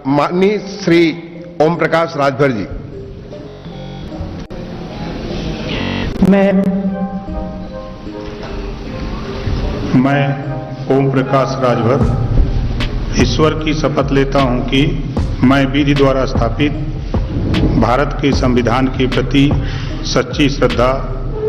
माननीय श्री ओम प्रकाश राजभर जी। मैं ओम प्रकाश राजभर ईश्वर की शपथ लेता हूं कि मैं विधि द्वारा स्थापित भारत के संविधान के प्रति सच्ची श्रद्धा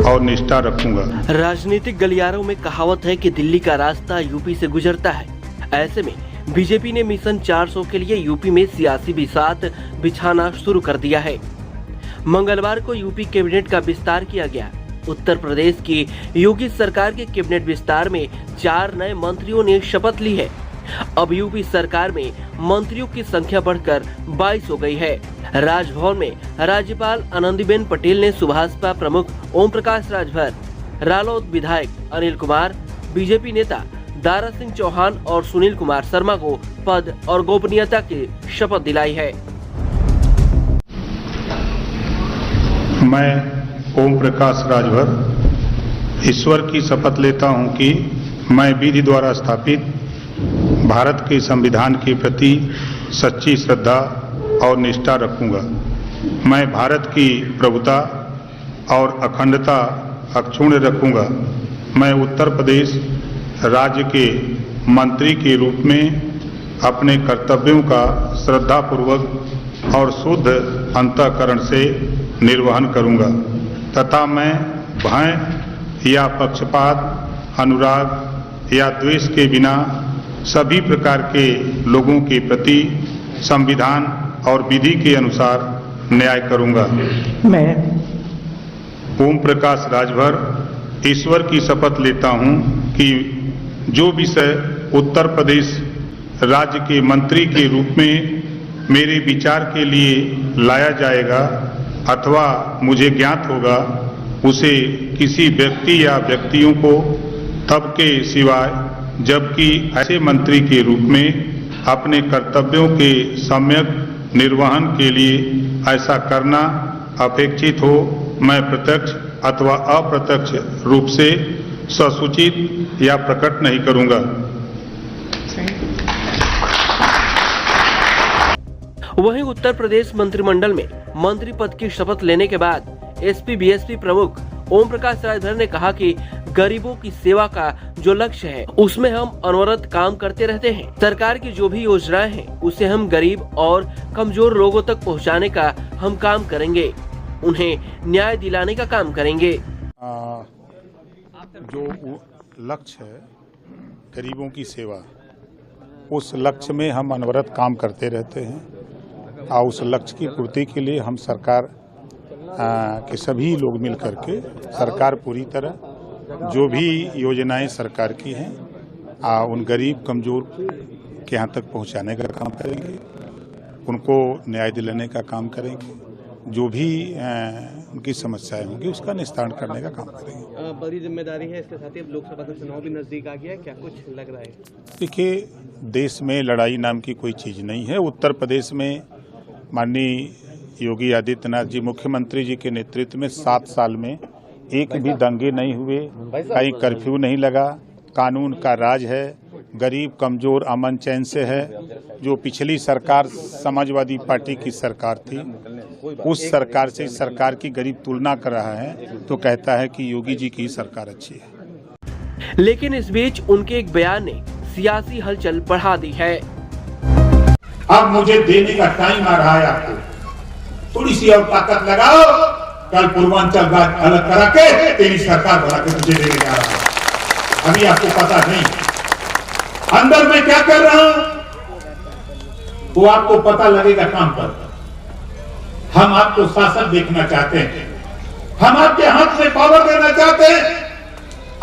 और निष्ठा रखूंगा। राजनीतिक गलियारों में कहावत है कि दिल्ली का रास्ता यूपी से गुजरता है। ऐसे में बीजेपी ने मिशन 400 के लिए यूपी में सियासी बिसात बिछाना शुरू कर दिया है। मंगलवार को यूपी कैबिनेट का विस्तार किया गया। उत्तर प्रदेश की योगी सरकार के कैबिनेट विस्तार में 4 नए मंत्रियों ने शपथ ली है। अब यूपी सरकार में मंत्रियों की संख्या बढ़कर 22 हो गई है। राजभवन में राज्यपाल आनंदीबेन पटेल ने सुभाषपा प्रमुख ओम प्रकाश राजभर, रालोद विधायक अनिल कुमार, बीजेपी नेता दारा सिंह चौहान और सुनील कुमार शर्मा को पद और गोपनीयता की शपथ दिलाई है। मैं ओम प्रकाश राजभर ईश्वर की शपथ लेता हूं कि मैं विधि द्वारा स्थापित भारत के संविधान के प्रति सच्ची श्रद्धा और निष्ठा रखूंगा। मैं भारत की प्रभुता और अखंडता अक्षुण्ण रखूंगा। मैं उत्तर प्रदेश राज्य के मंत्री के रूप में अपने कर्तव्यों का श्रद्धापूर्वक और शुद्ध अंतःकरण से निर्वहन करूंगा तथा मैं भय या पक्षपात, अनुराग या द्वेष के बिना सभी प्रकार के लोगों के प्रति संविधान और विधि के अनुसार न्याय करूंगा। मैं ओम प्रकाश राजभर ईश्वर की शपथ लेता हूं कि जो विषय उत्तर प्रदेश राज्य के मंत्री के रूप में मेरे विचार के लिए लाया जाएगा अथवा मुझे ज्ञात होगा, उसे किसी व्यक्ति या व्यक्तियों को तब के सिवाय जबकि ऐसे मंत्री के रूप में अपने कर्तव्यों के सम्यक निर्वहन के लिए ऐसा करना अपेक्षित हो, मैं प्रत्यक्ष अथवा अप्रत्यक्ष रूप से ससूचित या प्रकट नहीं करूंगा। वहीं उत्तर प्रदेश मंत्रिमंडल में मंत्री पद की शपथ लेने के बाद एसपी बीएसपी प्रमुख ओम प्रकाश राजभर ने कहा कि गरीबों की सेवा का जो लक्ष्य है उसमें हम अनवरत काम करते रहते हैं। सरकार की जो भी योजनाएं हैं उसे हम गरीब और कमजोर लोगों तक पहुंचाने का हम काम करेंगे, उन्हें न्याय दिलाने का काम करेंगे। जो लक्ष्य है गरीबों की सेवा, उस लक्ष्य में हम अनवरत काम करते रहते हैं और उस लक्ष्य की पूर्ति के लिए हम सरकार के सभी लोग मिल करके सरकार पूरी तरह जो भी योजनाएं सरकार की हैं उन गरीब कमजोर के यहाँ तक पहुँचाने का काम करेंगे, उनको न्याय दिलाने का काम करेंगे, जो भी उनकी समस्याएं होंगी उसका निस्तारण करने का काम करेंगे। बड़ी जिम्मेदारी है, इसके साथ ही अब लोकसभा का चुनाव भी नजदीक आ गया है, क्या कुछ लग रहा है? देखिए, देश में लड़ाई नाम की कोई चीज़ नहीं है। उत्तर प्रदेश में माननीय योगी आदित्यनाथ जी मुख्यमंत्री जी के नेतृत्व में 7 साल में एक भी दंगे नहीं हुए, कहीं कर्फ्यू नहीं लगा, कानून का राज है, गरीब कमजोर अमन चैन से है। जो पिछली सरकार समाजवादी पार्टी की सरकार थी, उस सरकार से इस सरकार की गरीब तुलना कर रहा है तो कहता है कि योगी जी की सरकार अच्छी है। लेकिन इस बीच उनके एक बयान ने सियासी हलचल बढ़ा दी है। अब मुझे देने का टाइम आ रहा है, आपको थोड़ी सी और ताकत लगाओ, कल पूर्वांचल राज्य अलग करा के तेरी सरकार बना के तुझे देने जा रहा है। अभी आपको पता नहीं अंदर में क्या कर रहा हूं, वो आपको पता लगेगा काम पर। हम आपको शासन देखना चाहते हैं, हम आपके हाथ में पावर देना चाहते हैं।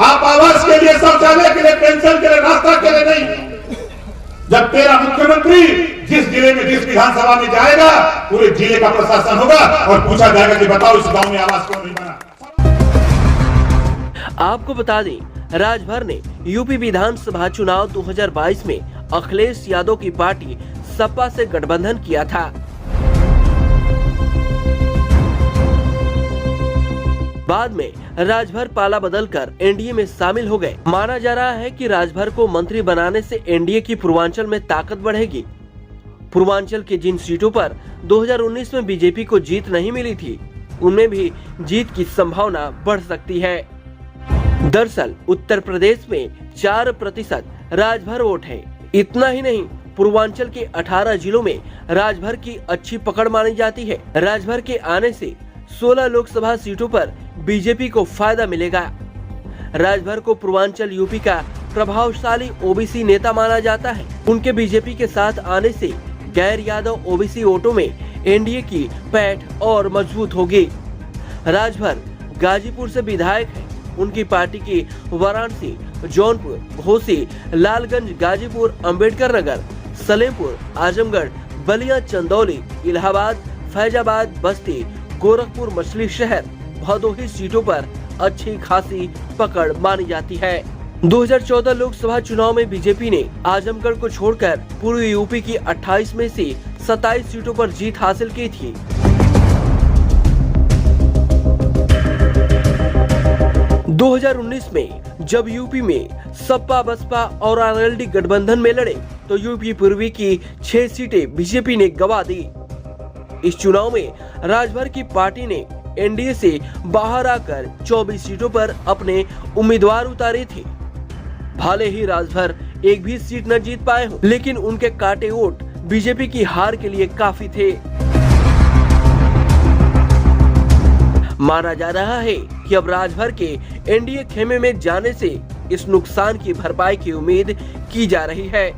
आप आवास के लिए, शौचालय के लिए, पेंशन के लिए, रास्ता के लिए नहीं। जब तेरा मुख्यमंत्री जिस जिले में, जिस विधानसभा में जाएगा, पूरे जिले का प्रशासन होगा और पूछा जाएगा कि बताओ इस गांव में आवास क्यों नहीं बना। आपको बता दें, राजभर ने यूपी विधानसभा चुनाव 2022 में अखिलेश यादव की पार्टी सपा से गठबंधन किया था। बाद में राजभर पाला बदलकर एनडीए में शामिल हो गए। माना जा रहा है कि राजभर को मंत्री बनाने से एनडीए की पूर्वांचल में ताकत बढ़ेगी। पूर्वांचल की जिन सीटों पर 2019 में बीजेपी को जीत नहीं मिली थी, उनमें भी जीत की संभावना बढ़ सकती है। दरअसल उत्तर प्रदेश में 4% राजभर वोट है। इतना ही नहीं, पूर्वांचल के 18 जिलों में राजभर की अच्छी पकड़ मानी जाती है। राजभर के आने से 16 लोकसभा सीटों पर बीजेपी को फायदा मिलेगा। राजभर को पूर्वांचल यूपी का प्रभावशाली ओबीसी नेता माना जाता है। उनके बीजेपी के साथ आने से गैर यादव ओबीसी वोटों में एनडीए की पैठ और मजबूत होगी। राजभर गाजीपुर से विधायक है। उनकी पार्टी की वाराणसी, जौनपुर, घोसी, लालगंज, गाजीपुर, अंबेडकर नगर, सलेमपुर, आजमगढ़, बलिया, चंदौली, इलाहाबाद, फैजाबाद, बस्ती, गोरखपुर, मछली शहर, भदोही सीटों पर अच्छी खासी पकड़ मानी जाती है। 2014 लोकसभा चुनाव में बीजेपी ने आजमगढ़ को छोड़कर पूर्वी यूपी की 28 में से 27 सीटों पर जीत हासिल की थी। दो 2019 में जब यूपी में सपा, बसपा और आरएलडी गठबंधन में लड़े तो यूपी पूर्वी की 6 सीटें बीजेपी ने गंवा दी। इस चुनाव में राजभर की पार्टी ने एनडीए से बाहर आकर 24 सीटों पर अपने उम्मीदवार उतारे थे। भले ही राजभर एक भी सीट न जीत पाए हो, लेकिन उनके काटे वोट बीजेपी की हार के लिए काफी थे। माना जा रहा है कि अब राजभर के एनडीए खेमे में जाने से इस नुकसान की भरपाई की उम्मीद की जा रही है।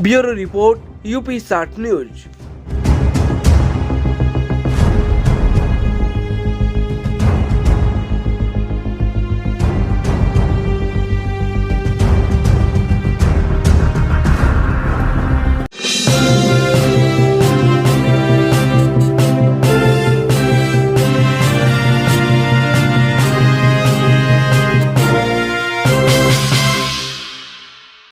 Bureau report, UP 60 news.